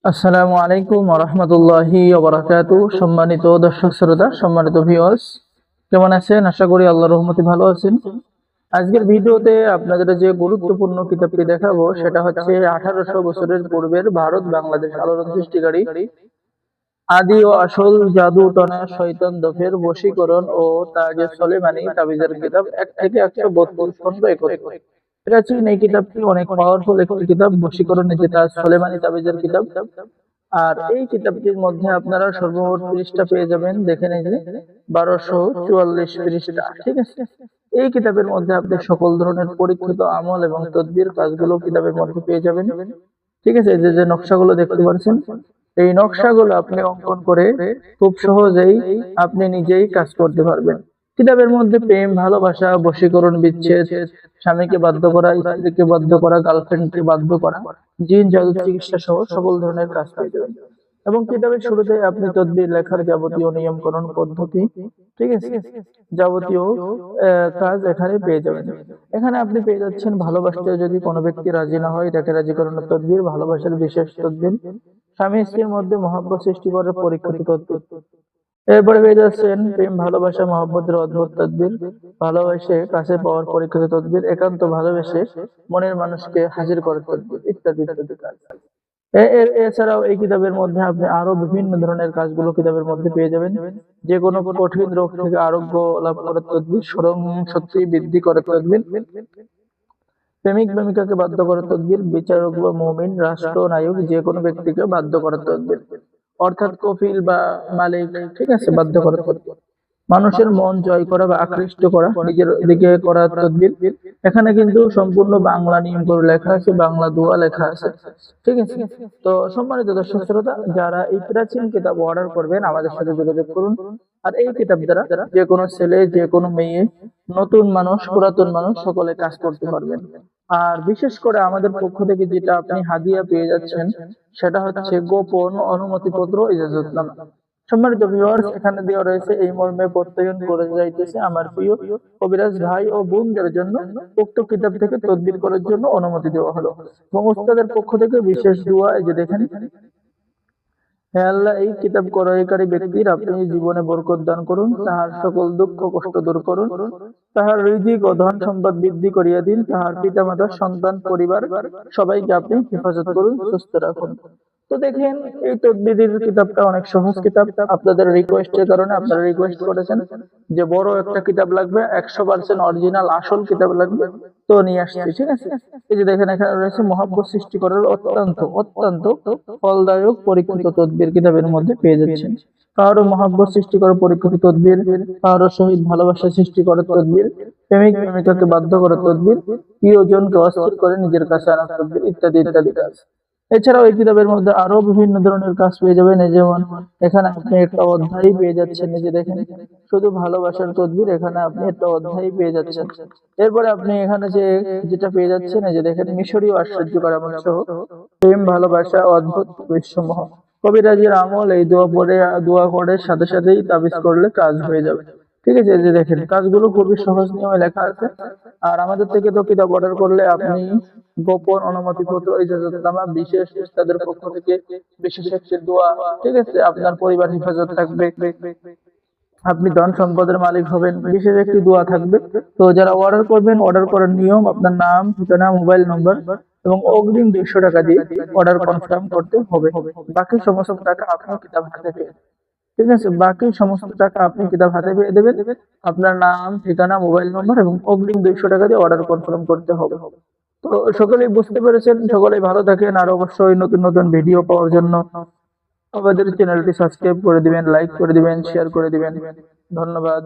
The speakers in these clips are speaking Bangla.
আসসালামু আলাইকুম ওয়া রাহমাতুল্লাহি ওয়া বারাকাতুহু। সম্মানিত দর্শক শ্রোতা, সম্মানিত ভিউয়ার্স, কেমন আছেন? আশা করি আল্লাহর রহমতে ভালো আছেন। আজকের ভিডিওতে আপনাদের যে গুরুত্বপূর্ণ কিতাবটি দেখাবো সেটা হচ্ছে 1800 বছরের পূর্বের ভারত বাংলাদেশ আলোড়ন সৃষ্টিকারী আদি ও আসল জাদু টনা শয়তান দফের বশীকরণ ও তাজে সলেমানি তাবিজের কিতাব 1 থেকে 132 খণ্ড একত্র। প্রাচীন এই কিতাবটি অনেক পাওয়ারফুল একটি কিতাব, বশীকরণের যে তাজ সলেমানি তাবিজের কিতাব। আর এই কিতাবটির মধ্যে আপনারা সর্বমোট পৃষ্ঠা পেয়ে যাবেন, দেখে নিন যে 1244 পৃষ্ঠা। ঠিক আছে, এই কিতাবের মধ্যে আপনি সকল ধরনের পরীক্ষিত আমল এবং তদবির কাজগুলো কিতাবের মধ্যে পেয়ে যাবেন। ঠিক আছে, যে যে নকশাগুলো দেখতে পাচ্ছেন, এই নকশাগুলো আপনি অঙ্কন করে খুব সহজেই আপনি নিজেই কাজ করতে পারবেন। কিতাবের মধ্যে প্রেম, ভালোবাসা, বশীকরণ, বিচ্ছেদ, স্বামীকে বাধ্য করা, স্ত্রীকে বাধ্য করা, গার্লফ্রেন্ডকে বাধ্য করা, জিন জাদু চিকিৎসা সহ সকল ধরনের কাজ পেয়ে যাবেন। এবং কিতাবের শুরুতে আপনি তদবির লেখার যাবতীয় নিয়মকরণ পদ্ধতি, ঠিক আছে, যাবতীয় কাজ এখানে পেয়ে যাবেন। এখানে আপনি পেয়ে যাচ্ছেন ভালোবাসতে যদি কোনো ব্যক্তি রাজি না হয় তাকে রাজি করানোর তদবির, ভালোবাসার বিশেষ তদবির, স্বামী স্ত্রীর মধ্যে মহব্বত সৃষ্টি করার পরীক্ষিত তদবির। এরপরে পেয়ে যাচ্ছেন প্রেম, ভালোবাসা, মহব্বতের অদ্ভুত তদবির, ভালোবেসে কাছে পাওয়ার পরীক্ষিত তদবির, একান্ত ভালোবেসে মনের মানুষকে হাজির করার তদবির, ইত্যাদি ইত্যাদি কাজ। এছাড়াও এই কিতাবের মধ্যে আপনি আরো বিভিন্ন ধরনের কাজগুলো কিতাবের মধ্যে পেয়ে যাবেন। যে কোনো কঠিন রোগ থেকে আরোগ্য লাভ করার তদবির, স্মরণ শক্তি বৃদ্ধি করার তদবির, প্রেমিক প্রেমিকাকে বাধ্য করার তদবির, বিচারক বা মুমিন, রাষ্ট্র নায়ক যে কোনো ব্যক্তিকে বাধ্য করার তদবির, অর্থাৎ কফিল বা মালিক, ঠিক আছে, বাধ্য করার তদবির, মানুষের মন জয় করা বা আকৃষ্ট করা নিজের দিকে করার তদবির। এখানে কিন্তু সম্পূর্ণ বাংলা নিয়ম করে লেখা আছে, বাংলা দোয়া লেখা আছে। ঠিক আছে, তো সম্মানিত দর্শক শ্রোতা, যারা এই প্রাচীন কিতাব অর্ডার করবেন আমাদের সাথে যোগাযোগ করুন। আর এই কিতাব দ্বারা যে কোনো ছেলে, যে কোনো মেয়ে, নতুন মানুষ, পুরাতন মানুষ সকলে কাজ করতে পারবেন। আর বিশেষ করে আমাদের পক্ষ থেকে যেটা আপনি হাদিয়া পেয়ে যাচ্ছেন সেটা হচ্ছে গোপন অনুমতিপত্র, ইজাজতনামা। সম্মানিত ভিউয়ার্স, এখানে দেওয়া রয়েছে এই মর্মে প্রত্যয়ন করে যাইতেছে আমার প্রিয় কবিরাজ ভাই ও বোনদের জন্য উক্ত কিতাব থেকে তদবির করার জন্য অনুমতি দেওয়া হলো। এবং উস্তাদের পক্ষ থেকে বিশেষ দোয়া, এই যে দেখেন, হে আল্লাহ, এই কিতাব ক্রয়কারী ব্যক্তির আপনি জীবনে বরকত দান করুন, তাহার সকল দুঃখ কষ্ট দূর করুন, তাহার রিজিক ও ধন সম্পদ বৃদ্ধি করিয়া দিন, তাহার পিতামাতা, সন্তান, পরিবার সবাইকে আপনি হেফাজত করুন, সুস্থ রাখুন। তো দেখেন, এই তদবিরের কিতাবটা অনেক সহজ কিতাব। আপনাদের রিকোয়েস্টের কারণে আপনারা রিকোয়েস্ট করেছেন যে বড় একটা কিতাব লাগবে, 100% অরিজিনাল আসল কিতাব লাগবে, তো নিয়ে আসছি। ঠিক আছে, এই যে দেখেন, এখানে রয়েছে মহাব্বত সৃষ্টি করার অত্যন্ত অত্যন্ত ফলদায়ক পরীক্ষিত তদবির কিতাবের মধ্যে পেয়ে যাচ্ছেন। কারো মহাব্বত সৃষ্টি করার পরীক্ষিত তদবির, কারো সহিত ভালোবাসা সৃষ্টি করার তদবির, প্রেমিক প্রেমিকাকে বাধ্য করার তদবির, প্রিয়জনকে অস্থির করে নিজের কাছে আনার তদবির, ইত্যাদি ইত্যাদি কাজ। এছাড়াও এই কিতাবের মধ্যে আরো বিভিন্ন ধরনের কাজ পেয়ে যাবেন। এই যেমন এখানে আপনি একটা অধ্যায় পেয়ে যাচ্ছেন, এই যে দেখেন, শুধু ভালোবাসার তদবির, এখানে আপনি একটা অধ্যায় পেয়ে যাচ্ছেন। এরপরে আপনি এখানে যে যেটা পেয়ে যাচ্ছেন, এই যে দেখেন, মিশরীয় আশ্চর্য কারামত সহ প্রেম, ভালোবাসা, অদ্ভুত বিশ্বমহ কবিরাজের আমল, এই দোয়া পড়ে, দোয়া করে সাথে সাথেই তাবিজ করলে কাজ হয়ে যাবে। ঠিক আছে, এই যে দেখেন, কাজগুলো খুবই সহজ নিয়মে লেখা আছে। আর আমাদের থেকে তো কিতাব অর্ডার করলে আপনি গোপন অনুমতিপত্র, ইজাজতনামা, বিশেষ উস্তাদের পক্ষ থেকে বিশেষ একটি দোয়া, ঠিক আছে, আপনার পরিবার হেফাজত থাকবে, আপনি ধন সম্পদের মালিক হবেন, বিশেষ একটি দোয়া থাকবে। তো যারা অর্ডার করবেন, অর্ডার করার নিয়ম, আপনার নাম, ঠিকানা, মোবাইল নম্বর এবং অগ্রিম 200 টাকা দিয়ে অর্ডার কনফার্ম করতে হবে। বাকি সমস্ত টাকা আপনি কিতাব হাতে পেয়ে, ঠিক আছে, বাকি সমস্ত টাকা আপনি কিতাব হাতে পেয়ে দেবেন। আপনার নাম, ঠিকানা, মোবাইল নম্বর এবং অগ্রিম 200 টাকা দিয়ে অর্ডার কনফার্ম করতে হবে। তো সকলেই বুঝতে পেরেছেন, সকলেই ভালো থাকেন। আর অবশ্যই নতুন নতুন ভিডিও পাওয়ার জন্য আমাদের চ্যানেলটি সাবস্ক্রাইব করে দিবেন, লাইক করে দিবেন, শেয়ার করে দিবেন। ধন্যবাদ।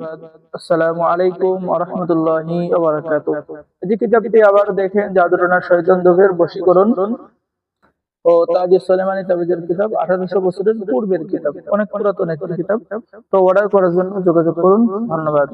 আসসালামু আলাইকুম ওয়া রাহমাতুল্লাহি ওয়া বারাকাতুহু। এই যে কিতাবটি আবার দেখেন, জাদুটনা শয়তান দোষের বশীকরণ ও তাজে সুলেমানি তাবিজের কিতাব, 1800 বছরের পূর্বের কিতাব, অনেক পুরাতন একটি কিতাব। তো অর্ডার করার জন্য যোগাযোগ করুন। ধন্যবাদ।